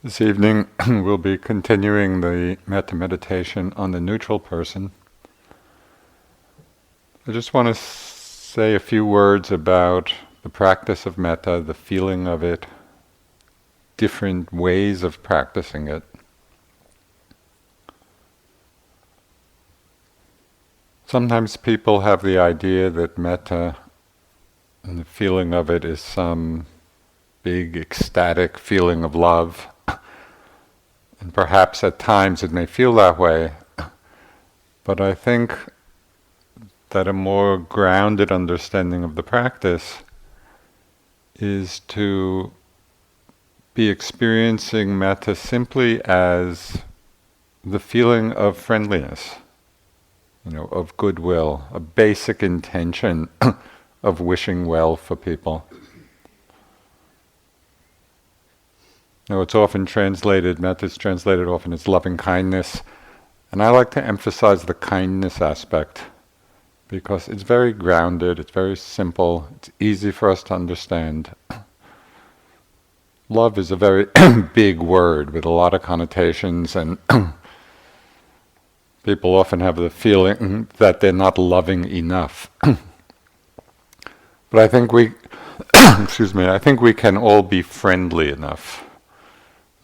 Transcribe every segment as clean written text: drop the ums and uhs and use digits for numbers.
This evening we'll be continuing the Metta meditation on the neutral person. I just want to say a few words about the practice of Metta, the feeling of it, different ways of practicing it. Sometimes people have the idea that Metta and the feeling of it is some big ecstatic feeling of love. And perhaps at times it may feel that way, but I think that a more grounded understanding of the practice is to be experiencing metta simply as the feeling of friendliness, of goodwill, a basic intention of wishing well for people. Now it's often translated, metta is translated often as loving kindness, and I like to emphasize the kindness aspect because it's very grounded, it's very simple, it's easy for us to understand. Love is a very big word with a lot of connotations, and people often have the feeling that they're not loving enough. But I think I think we can all be friendly enough.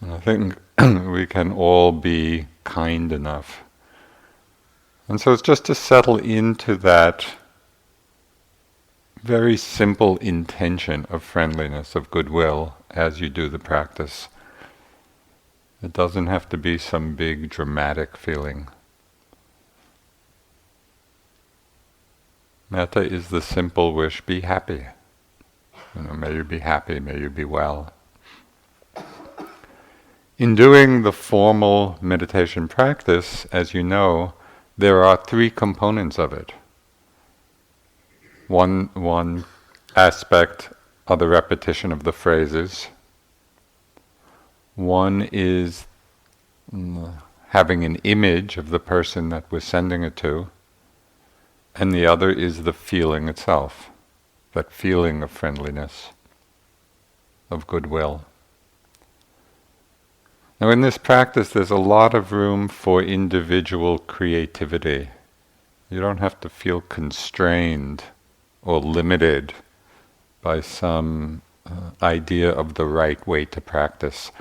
I think we can all be kind enough. And so it's just to settle into that very simple intention of friendliness, of goodwill, as you do the practice. It doesn't have to be some big dramatic feeling. Metta is the simple wish, be happy. May you be happy, may you be well. In doing the formal meditation practice, as you know, there are three components of it. One aspect are the repetition of the phrases. One is having an image of the person that we're sending it to, and the other is the feeling itself, that feeling of friendliness, of goodwill. Now in this practice there's a lot of room for individual creativity. You don't have to feel constrained or limited by some idea of the right way to practice.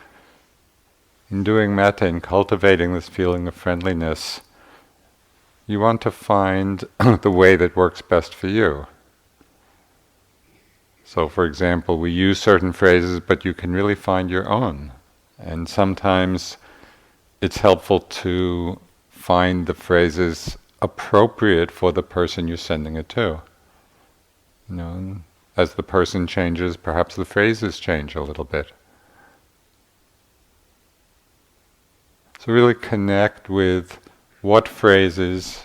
In doing metta and cultivating this feeling of friendliness, you want to find the way that works best for you. So for example, we use certain phrases, but you can really find your own. And sometimes it's helpful to find the phrases appropriate for the person you're sending it to. As the person changes, perhaps the phrases change a little bit. So really connect with what phrases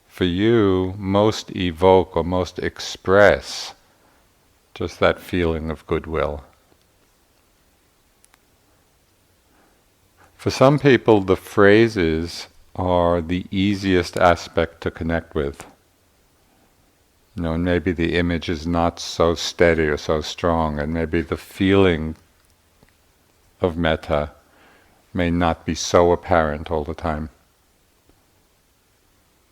for you most evoke or most express just that feeling of goodwill. For some people, the phrases are the easiest aspect to connect with. And maybe the image is not so steady or so strong, and maybe the feeling of metta may not be so apparent all the time.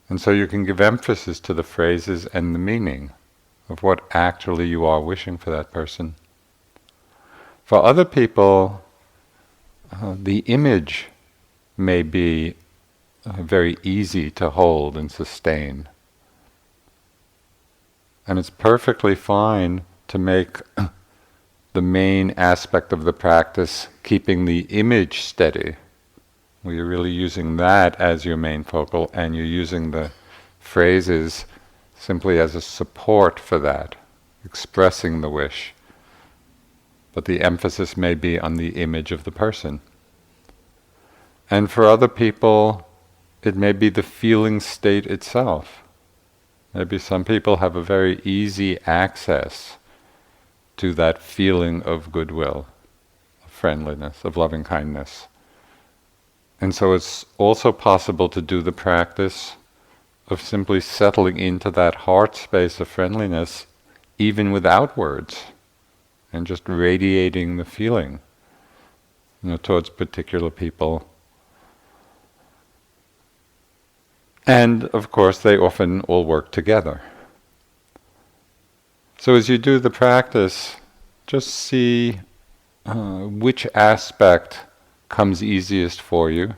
And so you can give emphasis to the phrases and the meaning of what actually you are wishing for that person. For other people, the image may be very easy to hold and sustain. And it's perfectly fine to make the main aspect of the practice keeping the image steady, where you're really using that as your main focal and you're using the phrases simply as a support for that, expressing the wish. But the emphasis may be on the image of the person. And for other people, it may be the feeling state itself. Maybe some people have a very easy access to that feeling of goodwill, of friendliness, of loving kindness. And so it's also possible to do the practice of simply settling into that heart space of friendliness even without words, and just radiating the feeling. towards particular people. And of course, they often all work together. So as you do the practice, just see which aspect comes easiest for you,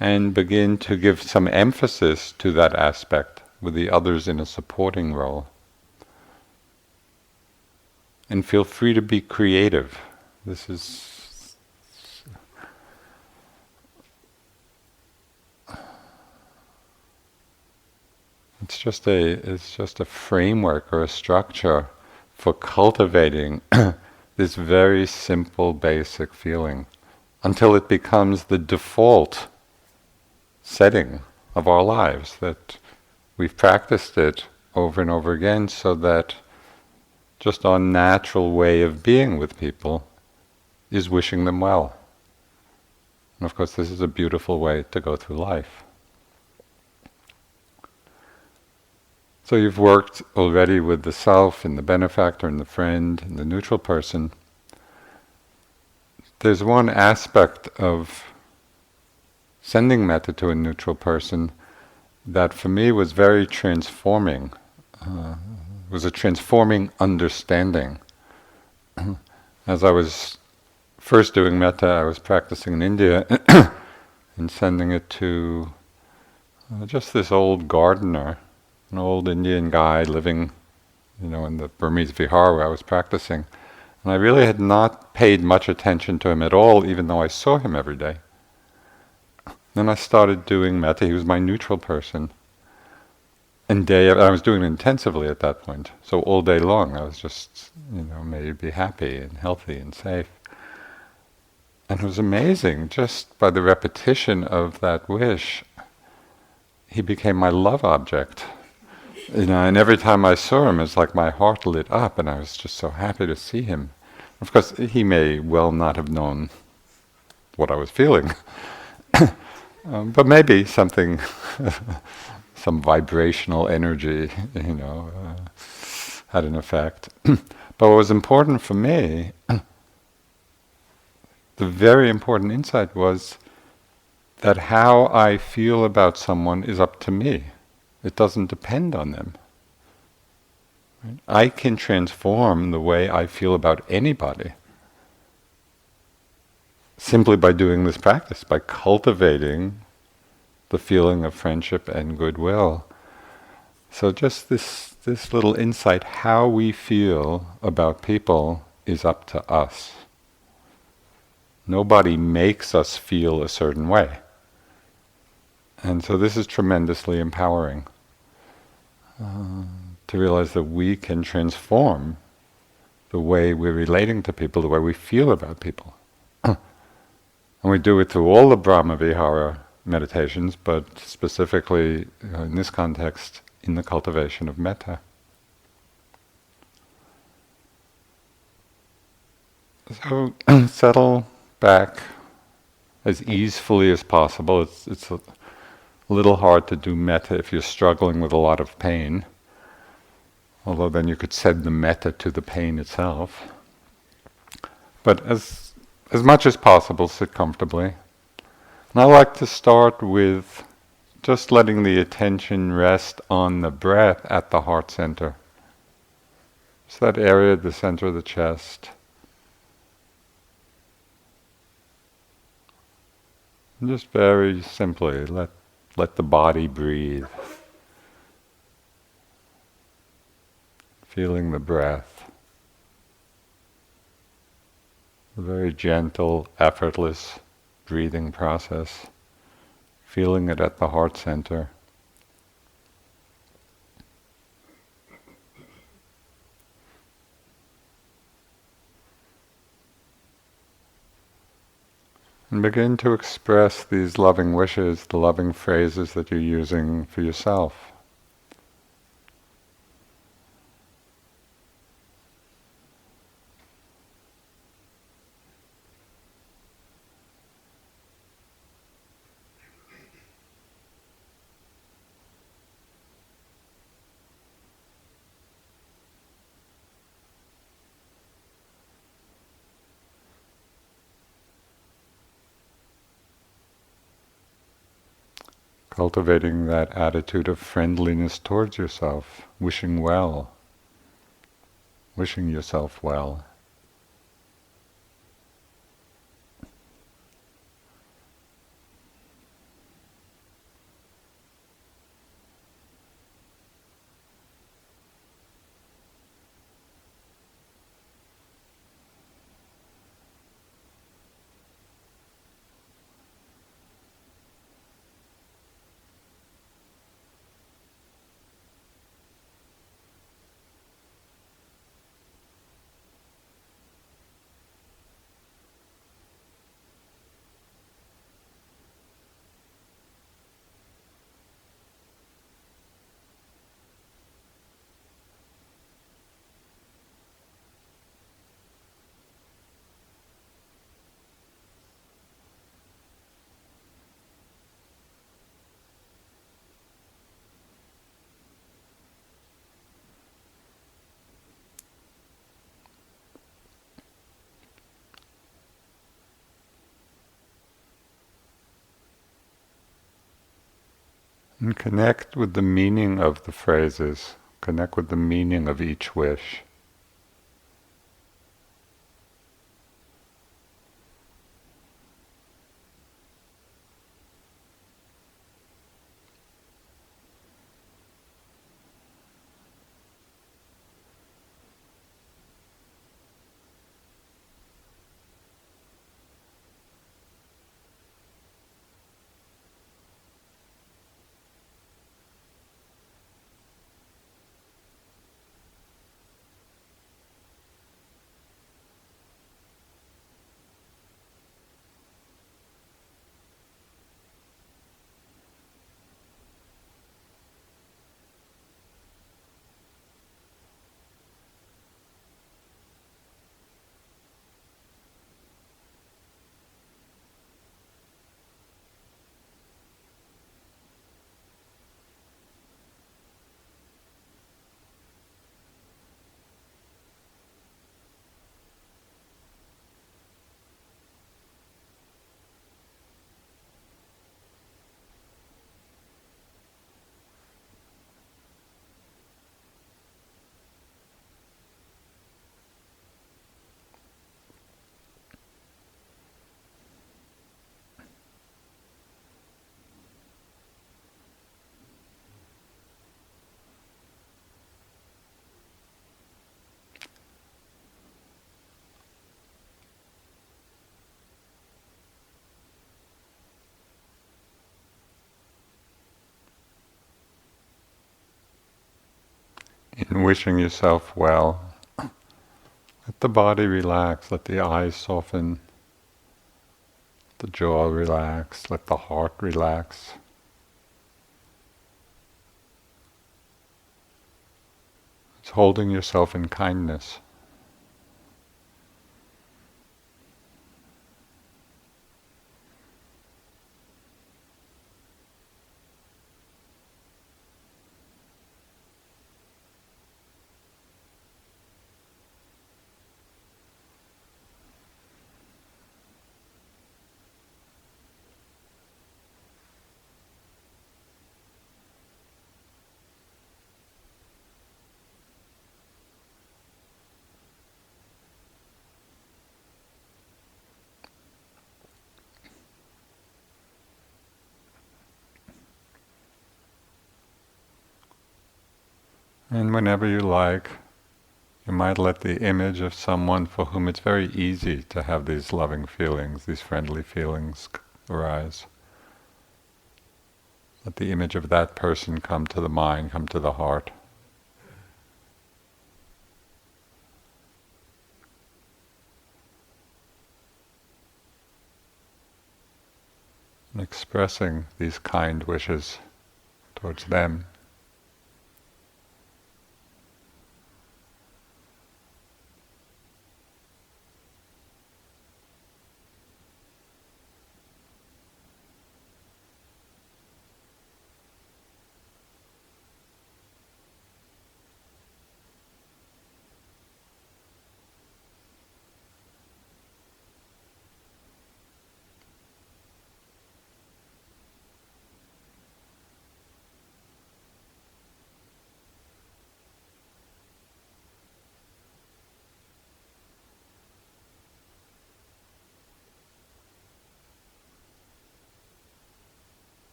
and begin to give some emphasis to that aspect with the others in a supporting role. And feel free to be creative. This is it's just a framework or a structure for cultivating this very simple, basic feeling until it becomes the default setting of our lives, that we've practiced it over and over again, so that just our natural way of being with people is wishing them well. And of course, this is a beautiful way to go through life. So you've worked already with the self and the benefactor and the friend and the neutral person. There's one aspect of sending metta to a neutral person that for me was very transforming. Was a transforming understanding. As I was first doing metta, I was practicing in India and sending it to just this old gardener, an old Indian guy living, in the Burmese vihar where I was practicing. And I really had not paid much attention to him at all, even though I saw him every day. Then I started doing metta. He was my neutral person. And I was doing it intensively at that point. So all day long I was just, made to be happy and healthy and safe. And it was amazing, just by the repetition of that wish, he became my love object. And every time I saw him, it's like my heart lit up, and I was just so happy to see him. Of course, he may well not have known what I was feeling, but maybe something, some vibrational energy, had an effect. But what was important for me, the very important insight was that how I feel about someone is up to me. It doesn't depend on them. Right? I can transform the way I feel about anybody simply by doing this practice, by cultivating the feeling of friendship and goodwill. So just this little insight, how we feel about people is up to us. Nobody makes us feel a certain way. And so this is tremendously empowering, to realize that we can transform the way we're relating to people, the way we feel about people. And we do it through all the Brahma Vihara meditations, but specifically in this context, in the cultivation of metta. So settle back as easily as possible. It's a little hard to do metta if you're struggling with a lot of pain, although then you could send the metta to the pain itself. But as much as possible, sit comfortably. And I like to start with just letting the attention rest on the breath at the heart center. So that area at the center of the chest. And just very simply let the body breathe. Feeling the breath. A very gentle, effortless breathing process. Feeling it at the heart center. And begin to express these loving wishes, the loving phrases that you're using for yourself. cultivating that attitude of friendliness towards yourself, wishing well, wishing yourself well. And connect with the meaning of the phrases, connect with the meaning of each wish. In wishing yourself well, let the body relax, let the eyes soften, the jaw relax, let the heart relax. It's holding yourself in kindness. And whenever you like, you might let the image of someone for whom it's very easy to have these loving feelings, these friendly feelings arise. Let the image of that person come to the mind, come to the heart. And expressing these kind wishes towards them.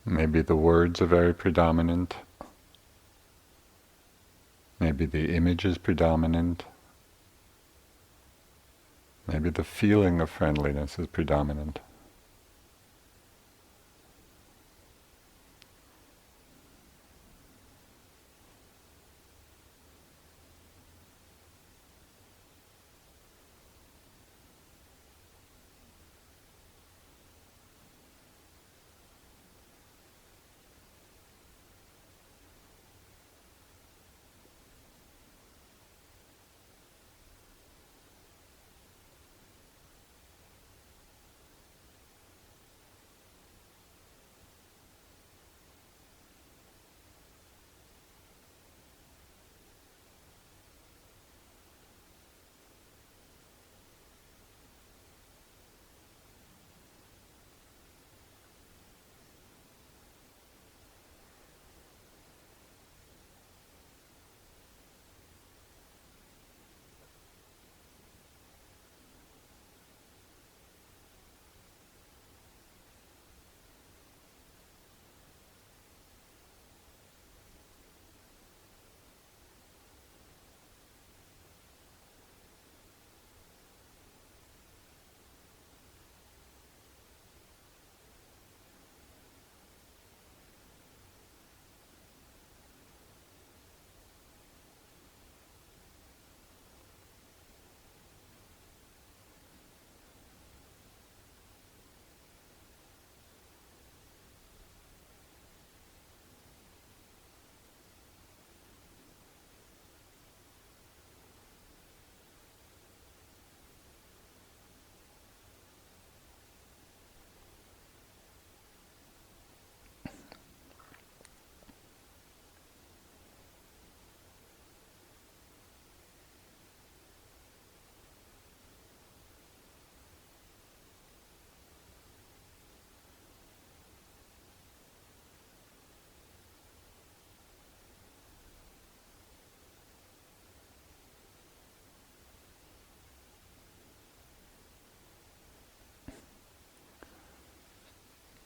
Maybe the words are very predominant. Maybe the image is predominant. Maybe the feeling of friendliness is predominant.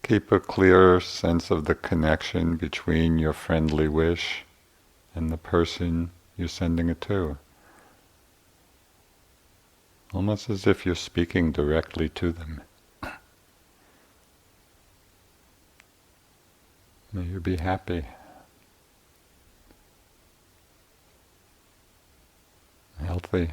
Keep a clear sense of the connection between your friendly wish and the person you're sending it to. Almost as if you're speaking directly to them. May you be happy, healthy.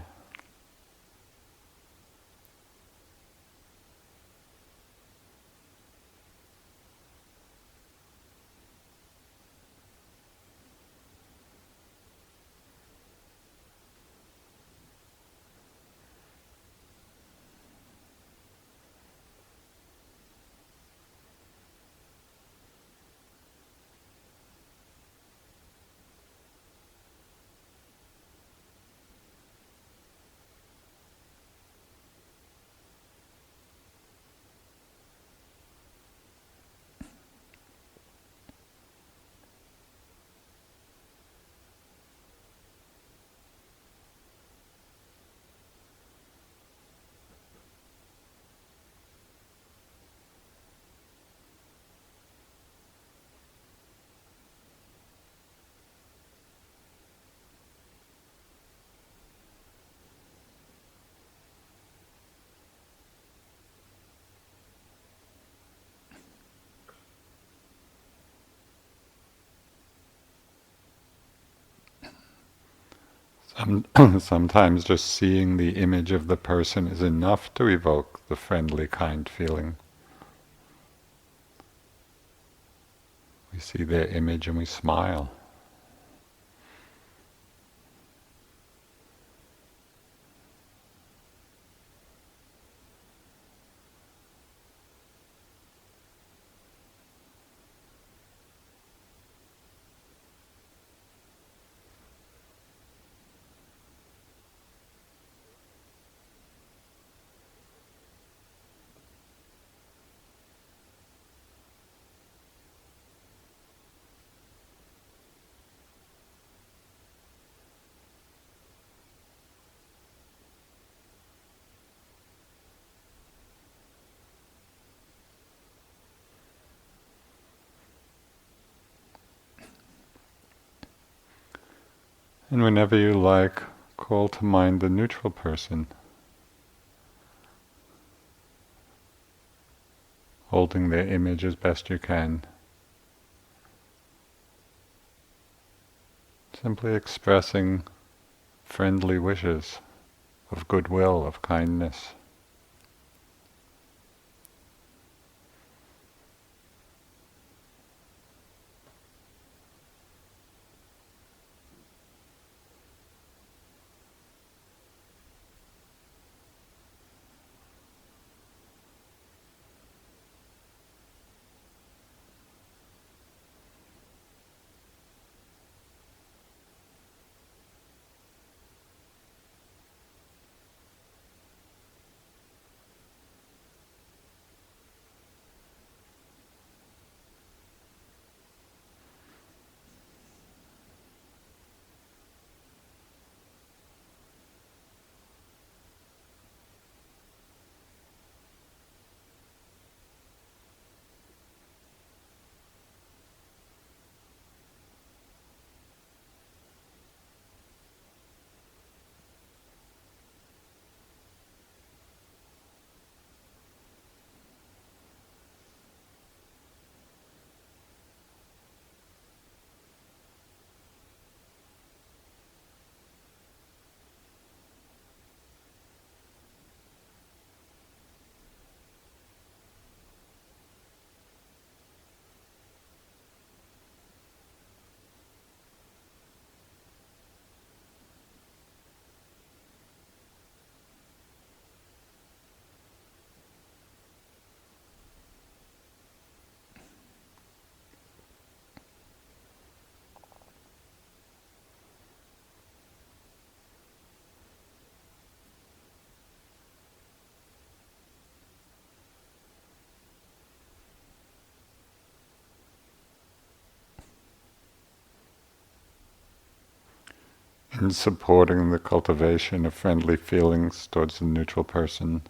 Sometimes just seeing the image of the person is enough to evoke the friendly, kind feeling. We see their image and we smile. And whenever you like, call to mind the neutral person, holding their image as best you can. Simply expressing friendly wishes of goodwill, of kindness. In supporting the cultivation of friendly feelings towards the neutral person,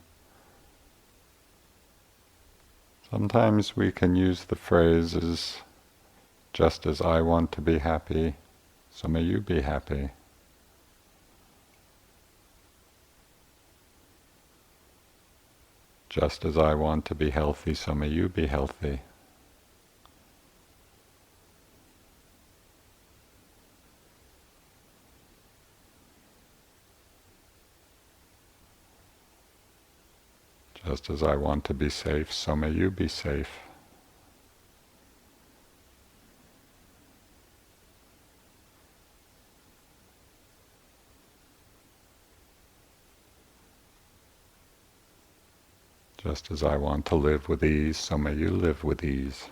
sometimes we can use the phrases, just as I want to be happy, so may you be happy. Just as I want to be healthy, so may you be healthy. Just as I want to be safe, so may you be safe. Just as I want to live with ease, so may you live with ease.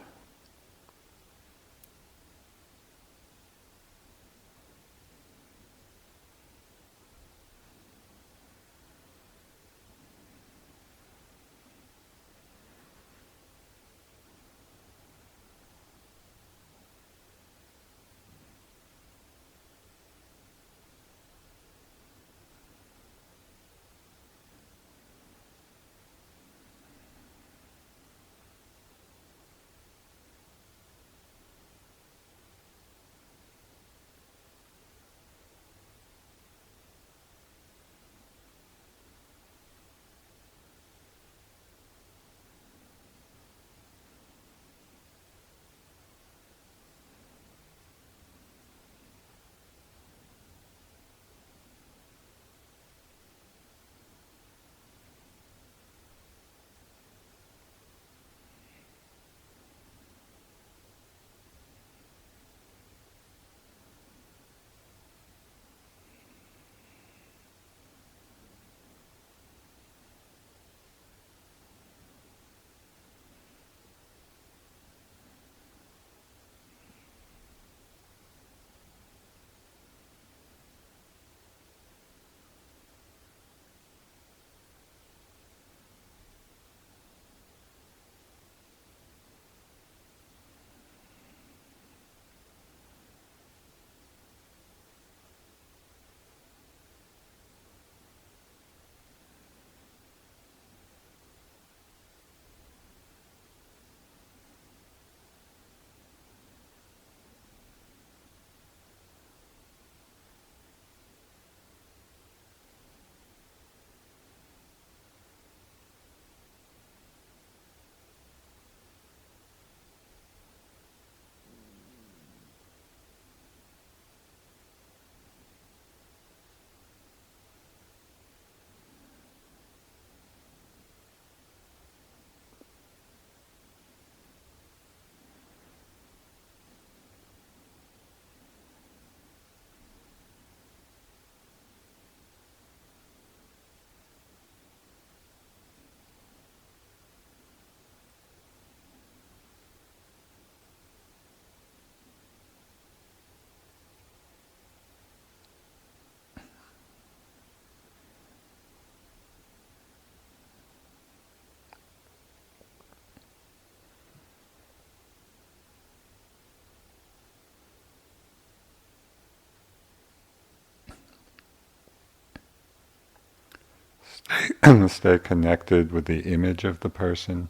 stay connected with the image of the person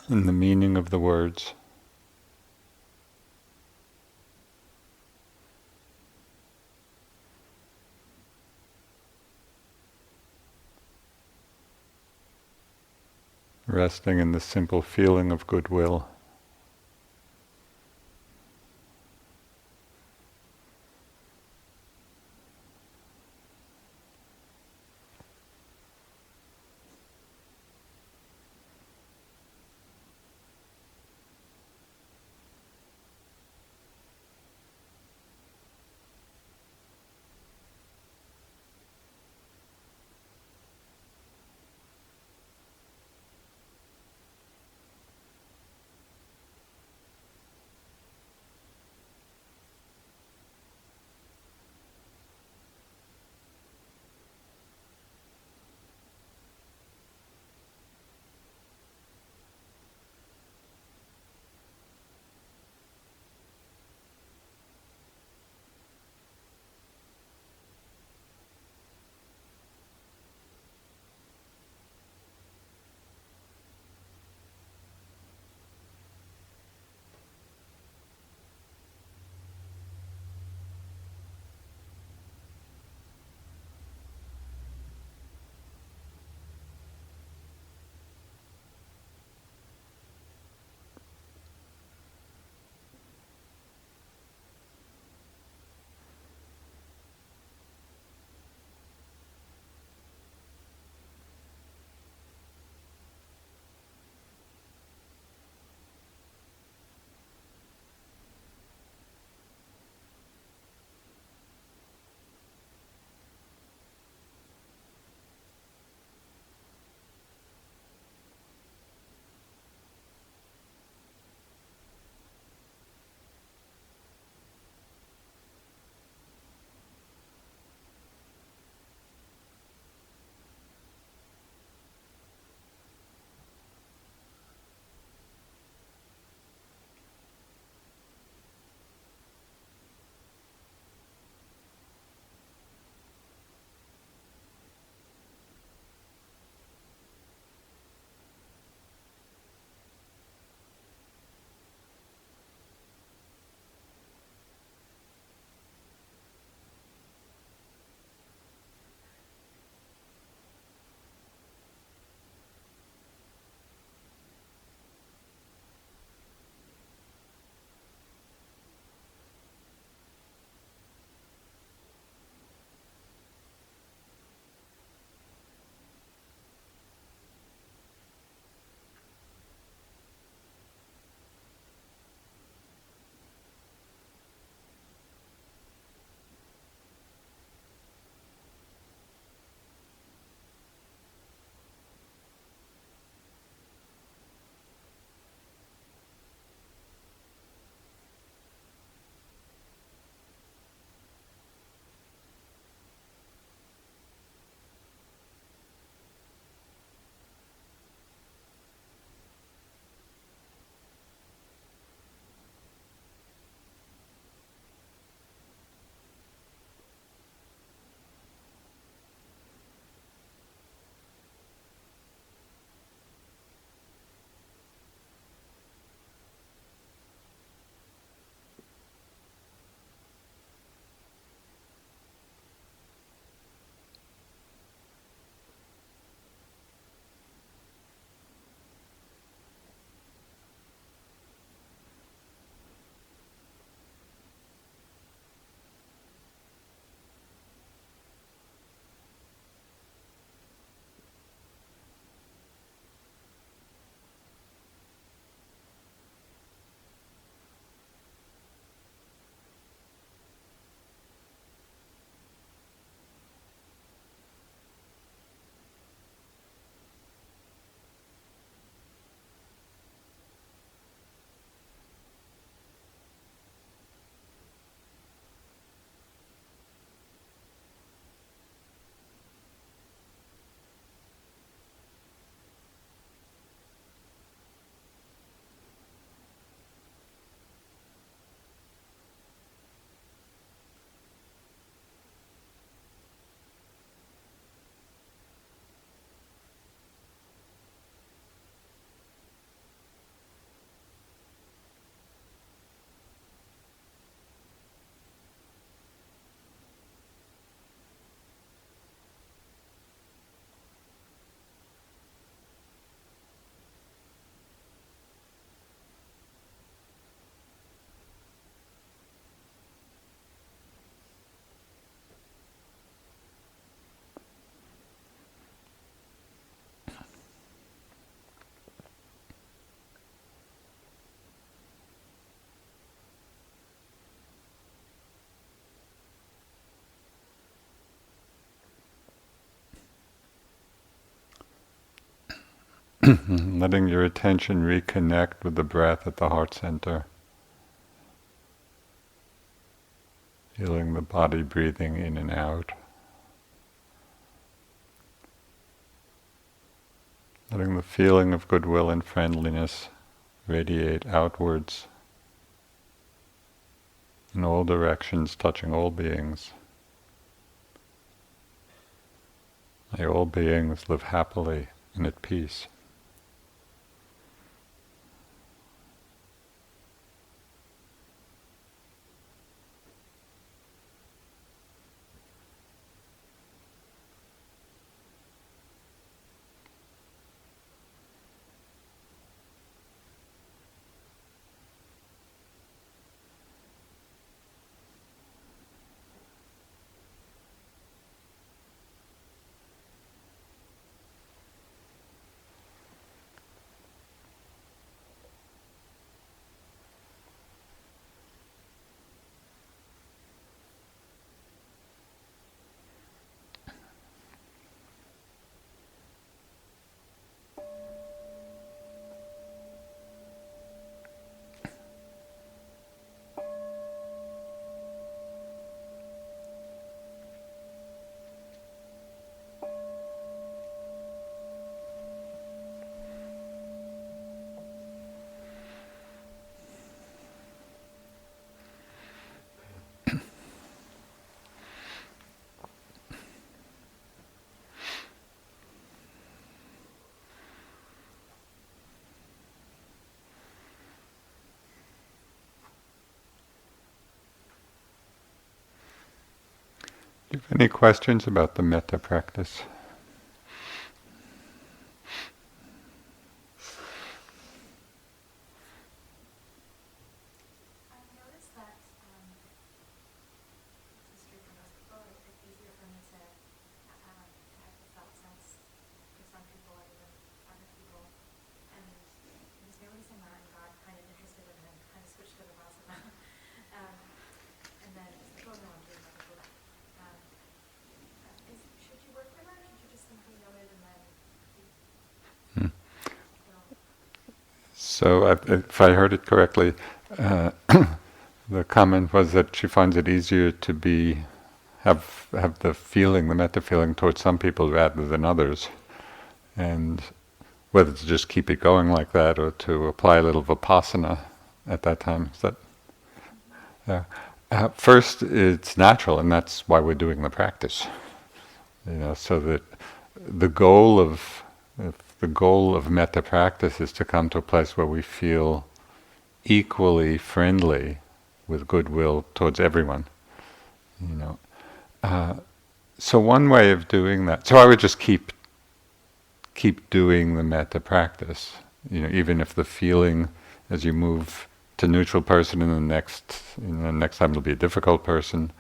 and the meaning of the words. Resting in the simple feeling of goodwill. letting your attention reconnect with the breath at the heart center. Feeling the body breathing in and out. Letting the feeling of goodwill and friendliness radiate outwards in all directions, touching all beings. May all beings live happily and at peace. Do you have any questions about the metta practice? So, if I heard it correctly, the comment was that she finds it easier to have the feeling, the metta feeling, towards some people rather than others, and whether to just keep it going like that or to apply a little vipassana at that time. Is that first, it's natural, and that's why we're doing the practice. So that the goal of metta practice is to come to a place where we feel equally friendly with goodwill towards everyone. So one way of doing that. So I would just keep doing the metta practice. Even if the feeling, as you move to neutral person, and the next time it'll be a difficult person.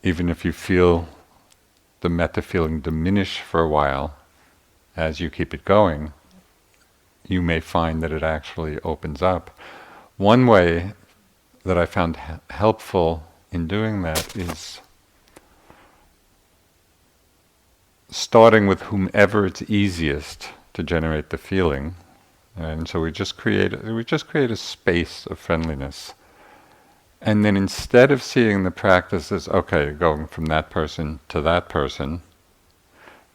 Even if you feel the metta feeling diminish for a while, as you keep it going, you may find that it actually opens up. One way that I found helpful in doing that is starting with whomever it's easiest to generate the feeling, and so we just create a space of friendliness, and then instead of seeing the practice as going from that person to that person,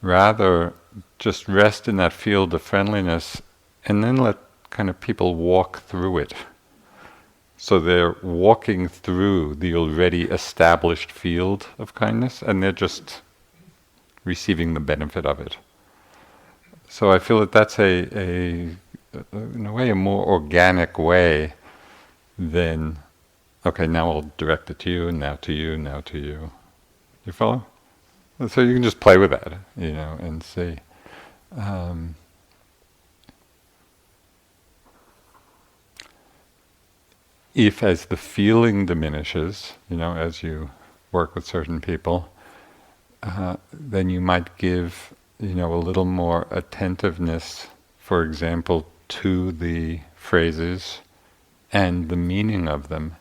rather just rest in that field of friendliness, and then let kind of people walk through it. So they're walking through the already established field of kindness, and they're just receiving the benefit of it. So I feel that that's in a way a more organic way than, now I'll direct it to you, and now to you, now to you. You follow? So you can just play with that, and see. If as the feeling diminishes, as you work with certain people, then you might give, a little more attentiveness, for example, to the phrases and the meaning of them.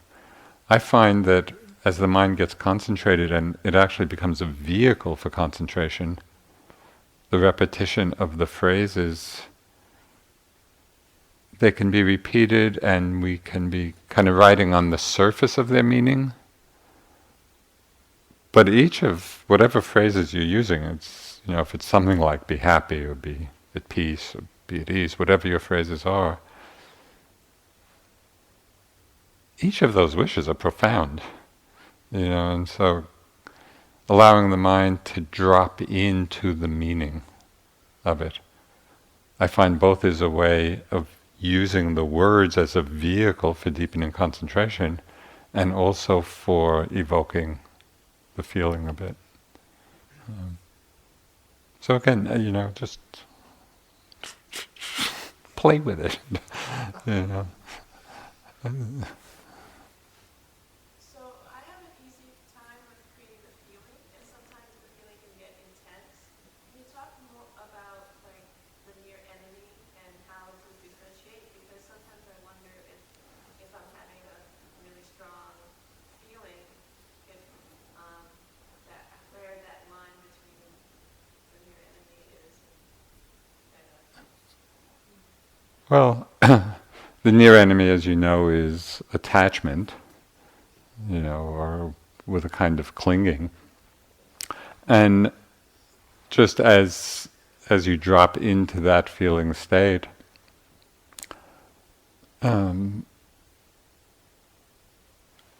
I find that as the mind gets concentrated and it actually becomes a vehicle for concentration, the repetition of the phrases they can be repeated and we can be kind of riding on the surface of their meaning. But each of whatever phrases you're using, it's, if it's something like be happy or be at peace or be at ease, whatever your phrases are, each of those wishes are profound, and so allowing the mind to drop into the meaning of it. I find both is a way of using the words as a vehicle for deepening concentration and also for evoking the feeling of it. So again, just play with it. So I have an easy time with creating the feeling, and sometimes the feeling can get intense. Can you talk more about the near enemy and how to differentiate? Because sometimes I wonder if I'm having a really strong feeling, if that where that line between the near enemy is. Well, the near enemy, as you know, is attachment, or with a kind of clinging. And just as you drop into that feeling state,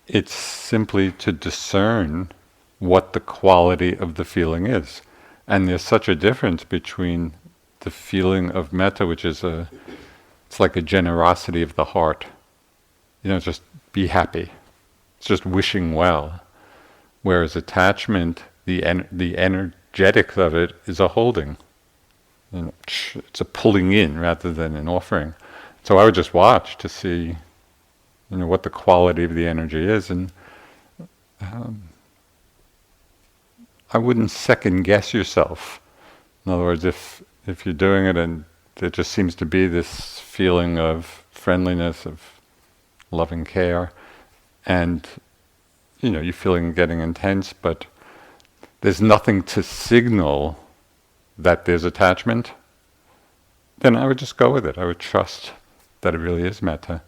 it's simply to discern what the quality of the feeling is. And there's such a difference between the feeling of metta, which is it's like a generosity of the heart. Just be happy. It's just wishing well. Whereas attachment, the energetics of it is a holding. It's a pulling in rather than an offering. So I would just watch to see, what the quality of the energy is, and I wouldn't second guess yourself. In other words, if you're doing it and there just seems to be this feeling of friendliness, of loving care, and you're feeling getting intense, but there's nothing to signal that there's attachment, then I would just go with it. I would trust that it really is metta.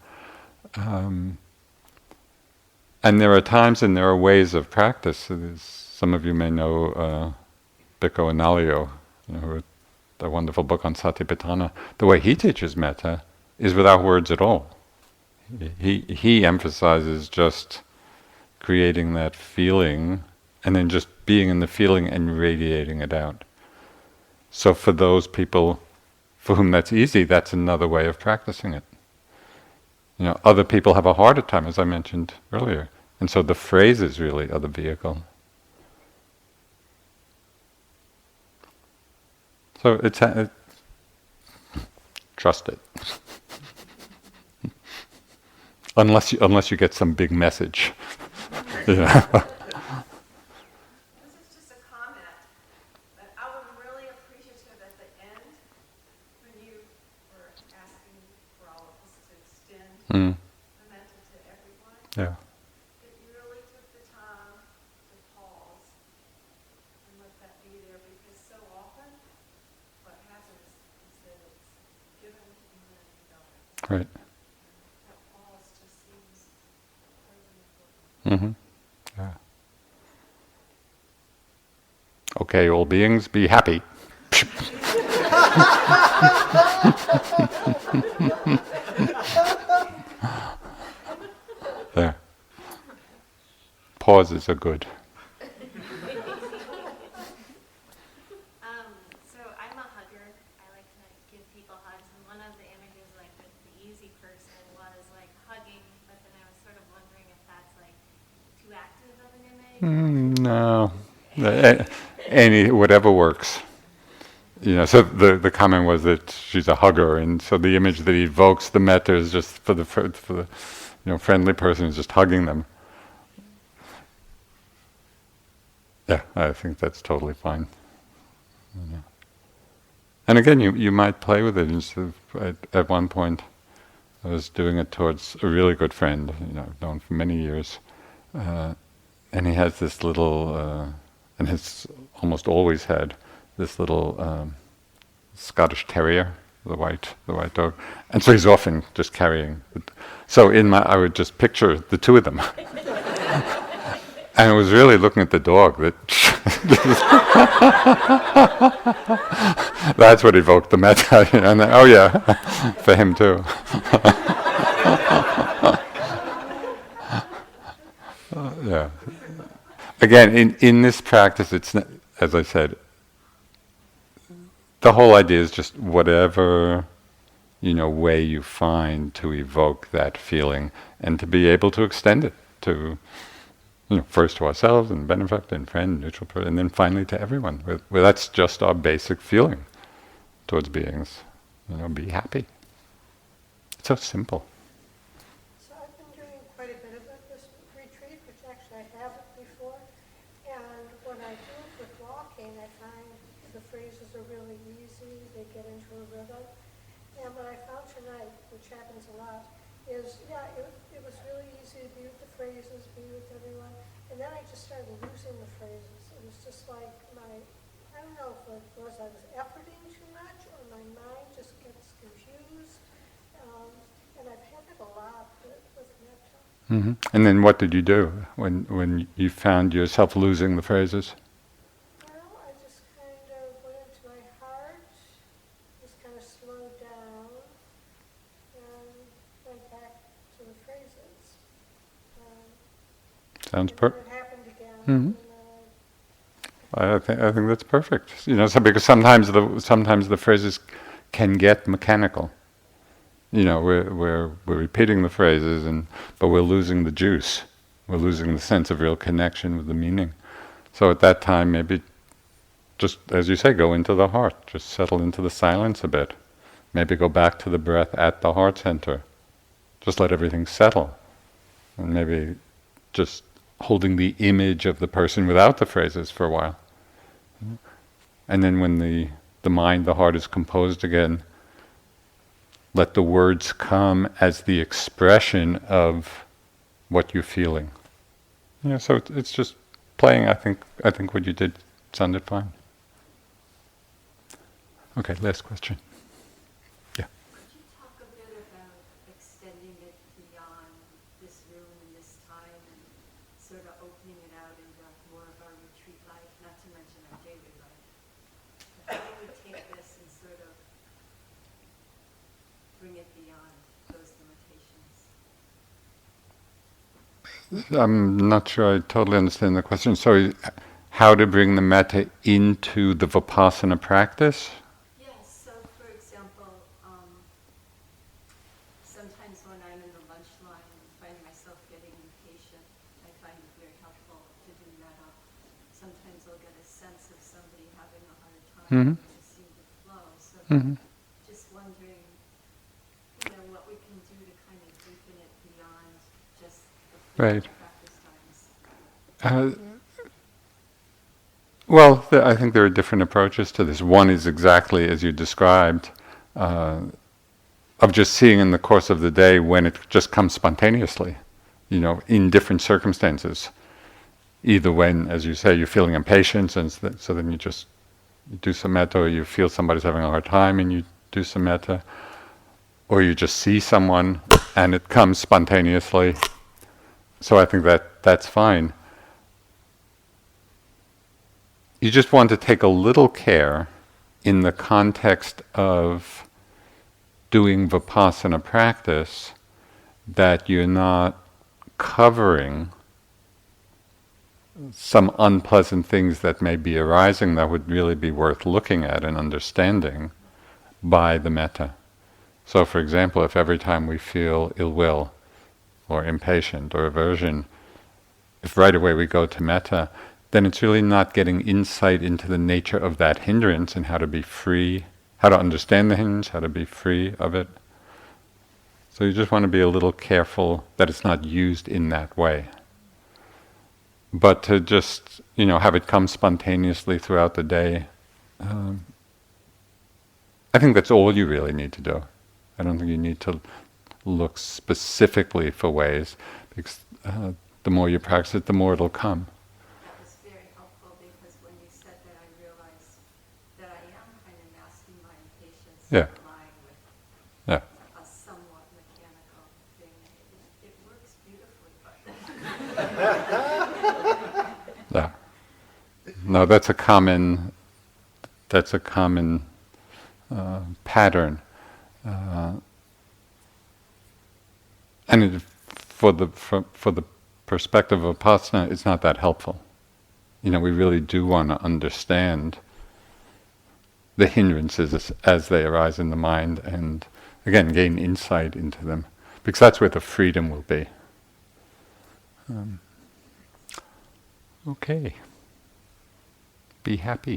And there are times and there are ways of practice. So some of you may know Bhikkhu Analayo, who wrote a wonderful book on Satipatthana. The way he teaches metta is without words at all. He emphasizes just creating that feeling and then just being in the feeling and radiating it out. So for those people for whom that's easy, that's another way of practicing it. Other people have a harder time, as I mentioned earlier. And so the phrases really are the vehicle. So it's trust it. Unless you get some big message. This is just a comment, but I was really appreciative at the end when you were asking for all of us to extend the metta to everyone. Yeah. That you really took the time to pause and let that be there, because so often what happens is that it's given and then going. Right. That pause just seems really important. Yeah. Okay, all beings, be happy. There. Pauses are good. So I'm a hugger. I like to give people hugs, and one of the images, the easy person, was hugging. But then I was sort of wondering if that's too active of an image. No. Whatever works. So the comment was that she's a hugger, and so the image that evokes the metta is just for the friendly person is just hugging them. Yeah, I think that's totally fine. And again, you might play with it. Instead of, at one point, I was doing it towards a really good friend, I've known for many years, and he has this little, and has almost always had this little Scottish terrier, the white dog. And so he's often just carrying. So I would just picture the two of them. And I was really looking at the dog. That's what evoked the metta. And then, oh yeah, for him too. Yeah. Again, in this practice, it's not, as I said, the whole idea is just whatever way you find to evoke that feeling, and to be able to extend it to first to ourselves and benefactor and friend, neutral person, and then finally to everyone. Where that's just our basic feeling towards beings. Be happy. It's so simple. So I've been doing quite a bit of this retreat, which actually I haven't before. And when I do it with walking, I find the phrases are really easy. They get into a rhythm. And what I found tonight, which happens a lot, is, it was really easy to be with the phrases, be with everyone. And then I just started losing the phrases. It was just like I don't know if it was I was efforting too much, or my mind just gets confused. And I've had it a lot with Metta. Mm-hmm. And then what did you do when you found yourself losing the phrases? Well, I just kind of went into my heart, just kind of slowed down, and went back to the phrases. Sounds It perfect. happened again. Mm-hmm. And, I think that's perfect. Because sometimes the phrases can get mechanical. We're repeating the phrases, but we're losing the juice. We're losing the sense of real connection with the meaning. So at that time, maybe just, as you say, go into the heart. Just settle into the silence a bit. Maybe go back to the breath at the heart center. Just let everything settle. And maybe just holding the image of the person without the phrases for a while. And then when the mind, the heart is composed again, let the words come as the expression of what you're feeling. So it's just playing. I think what you did sounded fine. Okay, last question. Yeah. Could you talk a bit about extending it beyond this room and this time, and sort of opening it out into more of our retreat life, not to mention our daily life? How do we take this and sort of bring it beyond those limitations? I'm not sure I totally understand the question. So, how to bring the metta into the vipassana practice? Yes, so for example, sometimes when I'm in the lunch line and find myself getting impatient, I find it very helpful to do metta. Sometimes I'll get a sense of somebody having a hard time and I seem to flow. So just wondering, what we can do to kind of deepen it beyond just the Right. practice times. Well, I think there are different approaches to this. One is exactly as you described, of just seeing in the course of the day when it just comes spontaneously, in different circumstances. Either when, as you say, you're feeling impatience, and so then you just do some metta, or you feel somebody's having a hard time and you do some metta, or you just see someone and it comes spontaneously. So I think that's fine. You just want to take a little care in the context of doing vipassana practice that you're not covering some unpleasant things that may be arising that would really be worth looking at and understanding by the metta. So for example, if every time we feel ill will or impatient or aversion, if right away we go to metta, then it's really not getting insight into the nature of that hindrance and how to be free, how to understand the hindrance, how to be free of it. So you just want to be a little careful that it's not used in that way. But to just, have it come spontaneously throughout the day, I think that's all you really need to do. I don't think you need to look specifically for ways, because the more you practice it, the more it'll come. That was very helpful, because when you said that, I realized that I am kind of masking my impatience Yeah. with my that's a common pattern, and for the perspective of Vipassana, it's not that helpful. We really do want to understand the hindrances as they arise in the mind, and again gain insight into them, because that's where the freedom will be. Okay. Be happy.